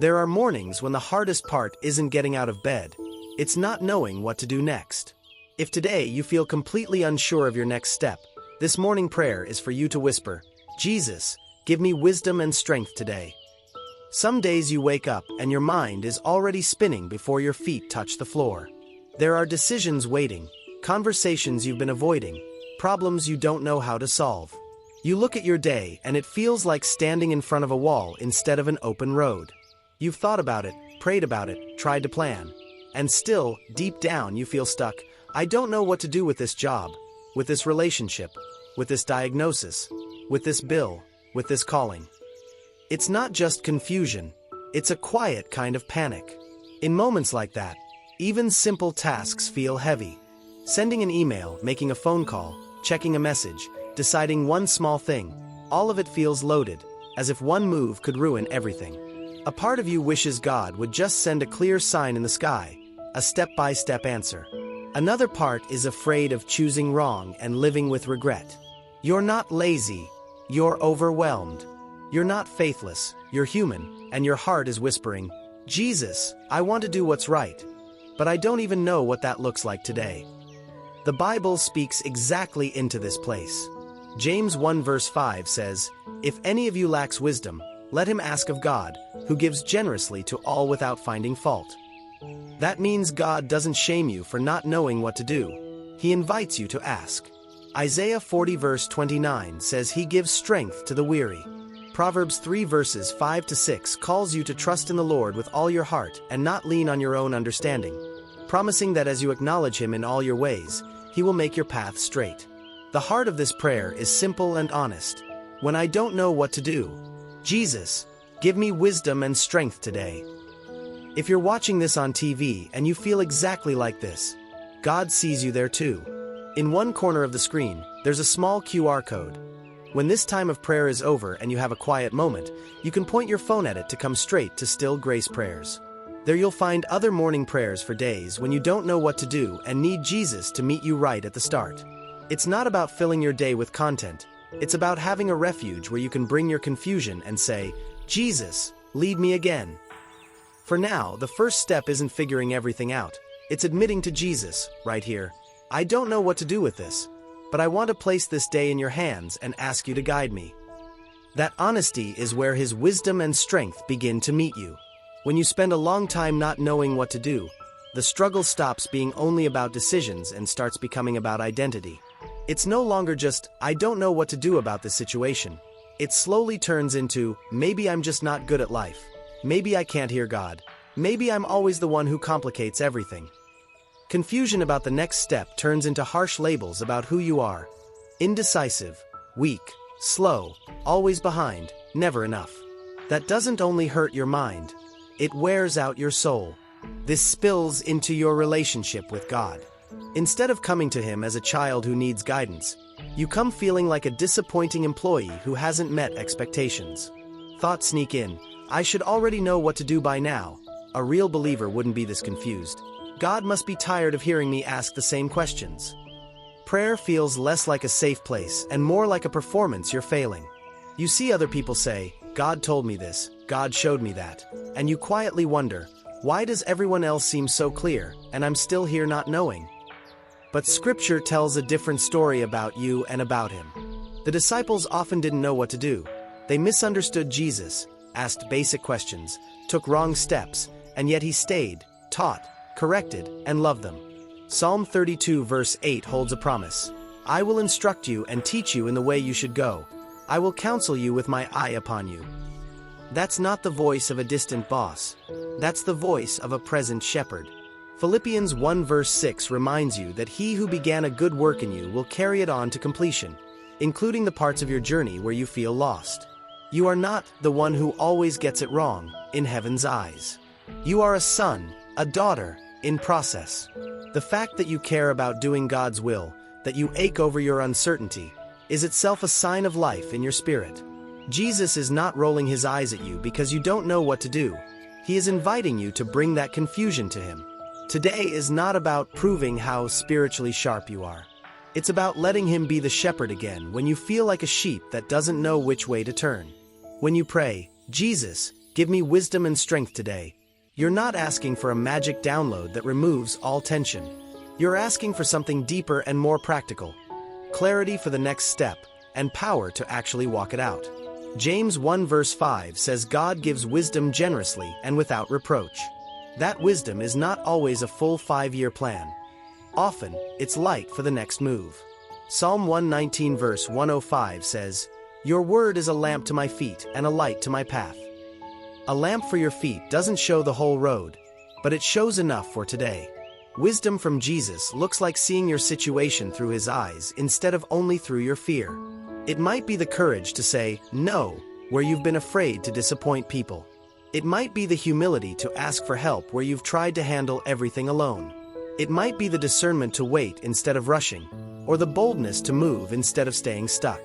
There are mornings when the hardest part isn't getting out of bed. It's not knowing what to do next. If today you feel completely unsure of your next step, this morning prayer is for you to whisper, "Jesus, give me wisdom and strength today." Some days you wake up and your mind is already spinning before your feet touch the floor. There are decisions waiting, conversations you've been avoiding, problems you don't know how to solve. You look at your day and it feels like standing in front of a wall instead of an open road. You've thought about it, prayed about it, tried to plan. And still, deep down you feel stuck. I don't know what to do with this job, with this relationship, with this diagnosis, with this bill, with this calling. It's not just confusion, it's a quiet kind of panic. In moments like that, even simple tasks feel heavy. Sending an email, making a phone call, checking a message, deciding one small thing, all of it feels loaded, as if one move could ruin everything. A part of you wishes God would just send a clear sign in the sky, a step-by-step answer. Another part is afraid of choosing wrong and living with regret. You're not lazy, you're overwhelmed. You're not faithless, you're human, and your heart is whispering, "Jesus, I want to do what's right, but I don't even know what that looks like today." The Bible speaks exactly into this place. James 1 verse 5 says, "If any of you lacks wisdom, let him ask of God, who gives generously to all without finding fault." That means God doesn't shame you for not knowing what to do. He invites you to ask. Isaiah 40 verse 29 says he gives strength to the weary. Proverbs 3 verses 5 to 6 calls you to trust in the Lord with all your heart and not lean on your own understanding, promising that as you acknowledge him in all your ways, he will make your path straight. The heart of this prayer is simple and honest. When I don't know what to do, Jesus, give me wisdom and strength today. If you're watching this on TV and you feel exactly like this, God sees you there too. In one corner of the screen, there's a small QR code. When this time of prayer is over and you have a quiet moment, you can point your phone at it to come straight to Still Grace Prayers. There you'll find other morning prayers for days when you don't know what to do and need Jesus to meet you right at the start. It's not about filling your day with content. It's about having a refuge where you can bring your confusion and say, "Jesus, lead me again." For now, the first step isn't figuring everything out. It's admitting to Jesus, right here, "I don't know what to do with this, but I want to place this day in your hands and ask you to guide me." That honesty is where his wisdom and strength begin to meet you. When you spend a long time not knowing what to do, the struggle stops being only about decisions and starts becoming about identity. It's no longer just, "I don't know what to do about this situation." It slowly turns into, "Maybe I'm just not good at life. Maybe I can't hear God. Maybe I'm always the one who complicates everything." Confusion about the next step turns into harsh labels about who you are. Indecisive, weak, slow, always behind, never enough. That doesn't only hurt your mind, it wears out your soul. This spills into your relationship with God. Instead of coming to him as a child who needs guidance, you come feeling like a disappointing employee who hasn't met expectations. Thoughts sneak in, "I should already know what to do by now." A real believer wouldn't be this confused. God must be tired of hearing me ask the same questions. Prayer feels less like a safe place and more like a performance you're failing. You see other people say, "God told me this, God showed me that," and you quietly wonder, why does everyone else seem so clear, and I'm still here not knowing? But Scripture tells a different story about you and about him. The disciples often didn't know what to do. They misunderstood Jesus, asked basic questions, took wrong steps, and yet he stayed, taught, corrected, and loved them. Psalm 32 verse 8 holds a promise. "I will instruct you and teach you in the way you should go. I will counsel you with my eye upon you." That's not the voice of a distant boss. That's the voice of a present shepherd. Philippians 1 verse 6 reminds you that he who began a good work in you will carry it on to completion, including the parts of your journey where you feel lost. You are not the one who always gets it wrong in heaven's eyes. You are a son, a daughter, in process. The fact that you care about doing God's will, that you ache over your uncertainty, is itself a sign of life in your spirit. Jesus is not rolling his eyes at you because you don't know what to do. He is inviting you to bring that confusion to him. Today is not about proving how spiritually sharp you are. It's about letting him be the shepherd again when you feel like a sheep that doesn't know which way to turn. When you pray, "Jesus, give me wisdom and strength today. You're not asking for a magic download that removes all tension. You're asking for something deeper and more practical. Clarity for the next step, and power to actually walk it out. James 1 verse 5 says God gives wisdom generously and without reproach. That wisdom is not always a full 5-year plan. Often, it's light for the next move. Psalm 119 verse 105 says, Your word is a lamp to my feet and a light to my path. A lamp for your feet doesn't show the whole road, but it shows enough for today. Wisdom from Jesus looks like seeing your situation through his eyes instead of only through your fear. It might be the courage to say no where you've been afraid to disappoint people. It might be the humility to ask for help where you've tried to handle everything alone. It might be the discernment to wait instead of rushing, or the boldness to move instead of staying stuck.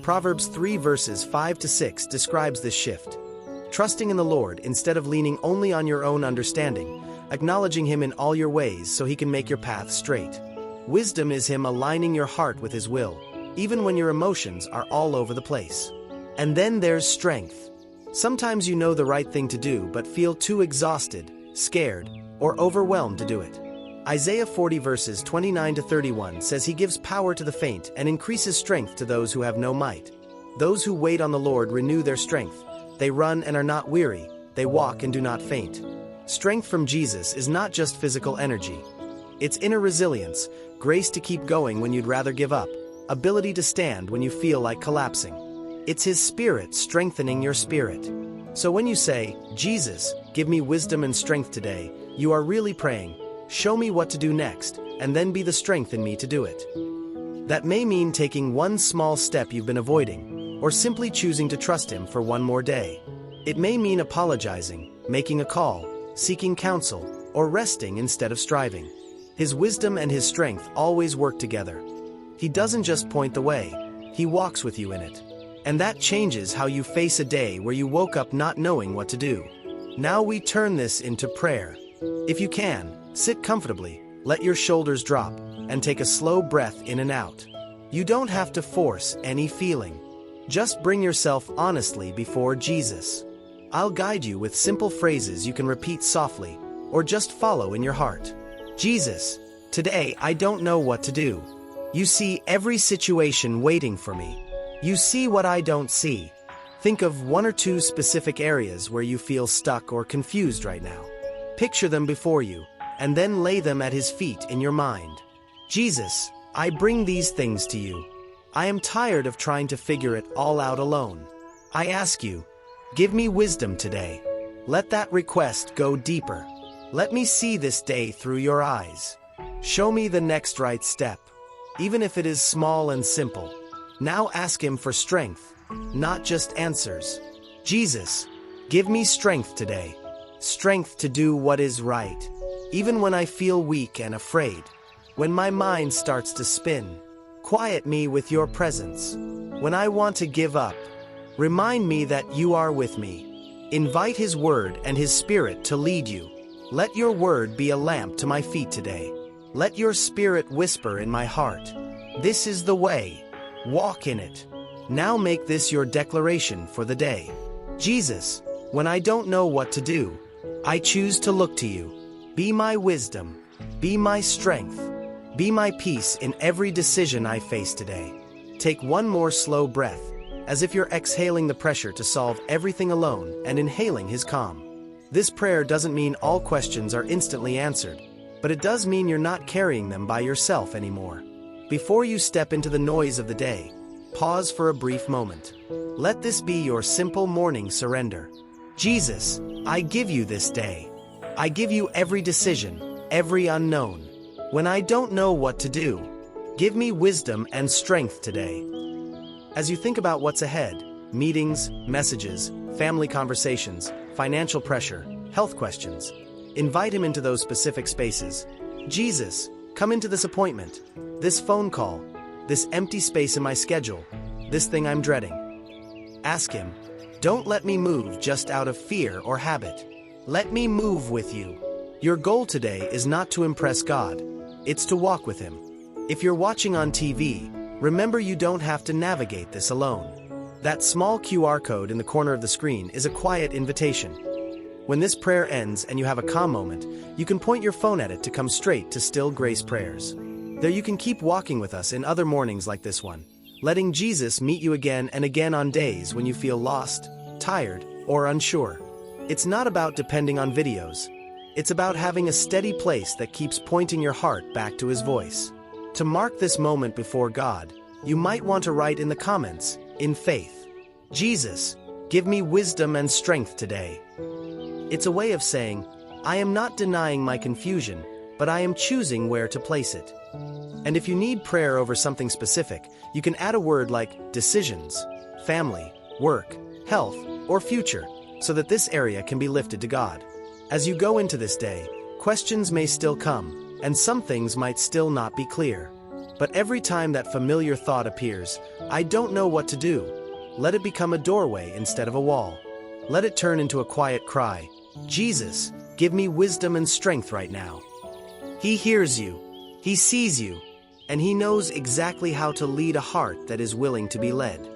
Proverbs 3 verses 5 to 6 describes this shift. Trusting in the Lord instead of leaning only on your own understanding, acknowledging him in all your ways so he can make your path straight. Wisdom is him aligning your heart with his will, even when your emotions are all over the place. And then there's strength. Sometimes you know the right thing to do but feel too exhausted, scared, or overwhelmed to do it. Isaiah 40 verses 29 to 31 says he gives power to the faint and increases strength to those who have no might. Those who wait on the Lord renew their strength. They run and are not weary. They walk and do not faint. Strength from Jesus is not just physical energy. It's inner resilience, grace to keep going when you'd rather give up, ability to stand when you feel like collapsing. It's his spirit strengthening your spirit. So when you say, Jesus, give me wisdom and strength today, you are really praying, show me what to do next, and then be the strength in me to do it. That may mean taking one small step you've been avoiding, or simply choosing to trust him for one more day. It may mean apologizing, making a call, seeking counsel, or resting instead of striving. His wisdom and his strength always work together. He doesn't just point the way, he walks with you in it. And that changes how you face a day where you woke up not knowing what to do. Now we turn this into prayer. If you can, sit comfortably, let your shoulders drop, and take a slow breath in and out. You don't have to force any feeling. Just bring yourself honestly before Jesus. I'll guide you with simple phrases you can repeat softly, or just follow in your heart. Jesus, today I don't know what to do. You see every situation waiting for me. You see what I don't see. Think of 1 or 2 specific areas where you feel stuck or confused right now. Picture them before you, and then lay them at his feet in your mind. Jesus, I bring these things to you. I am tired of trying to figure it all out alone. I ask you, give me wisdom today. Let that request go deeper. Let me see this day through your eyes. Show me the next right step, even if it is small and simple. Now ask him for strength, not just answers. Jesus, give me strength today. Strength to do what is right, even when I feel weak and afraid. When my mind starts to spin, quiet me with your presence. When I want to give up, remind me that you are with me. Invite his word and his spirit to lead you. Let your word be a lamp to my feet today. Let your spirit whisper in my heart. This is the way. Walk in it. Now make this your declaration for the day. Jesus, when I don't know what to do, I choose to look to you. Be my wisdom. Be my strength. Be my peace in every decision I face today. Take one more slow breath, as if you're exhaling the pressure to solve everything alone and inhaling his calm. This prayer doesn't mean all questions are instantly answered, but it does mean you're not carrying them by yourself anymore. Before you step into the noise of the day, pause for a brief moment. Let this be your simple morning surrender. Jesus, I give you this day. I give you every decision, every unknown. When I don't know what to do, give me wisdom and strength today. As you think about what's ahead, meetings, messages, family conversations, financial pressure, health questions, invite him into those specific spaces. Jesus, come into this appointment, this phone call, this empty space in my schedule, this thing I'm dreading. Ask him, don't let me move just out of fear or habit. Let me move with you. Your goal today is not to impress God, it's to walk with him. If you're watching on TV, remember you don't have to navigate this alone. That small QR code in the corner of the screen is a quiet invitation. When this prayer ends and you have a calm moment, you can point your phone at it to come straight to Still Grace Prayers. There you can keep walking with us in other mornings like this one, letting Jesus meet you again and again on days when you feel lost, tired, or unsure. It's not about depending on videos. It's about having a steady place that keeps pointing your heart back to His voice. To mark this moment before God, you might want to write in the comments, in faith, "Jesus, give me wisdom and strength today." It's a way of saying, I am not denying my confusion, but I am choosing where to place it. And if you need prayer over something specific, you can add a word like decisions, family, work, health, or future, so that this area can be lifted to God. As you go into this day, questions may still come, and some things might still not be clear. But every time that familiar thought appears, I don't know what to do, let it become a doorway instead of a wall. Let it turn into a quiet cry, Jesus, give me wisdom and strength right now. He hears you, He sees you, and He knows exactly how to lead a heart that is willing to be led.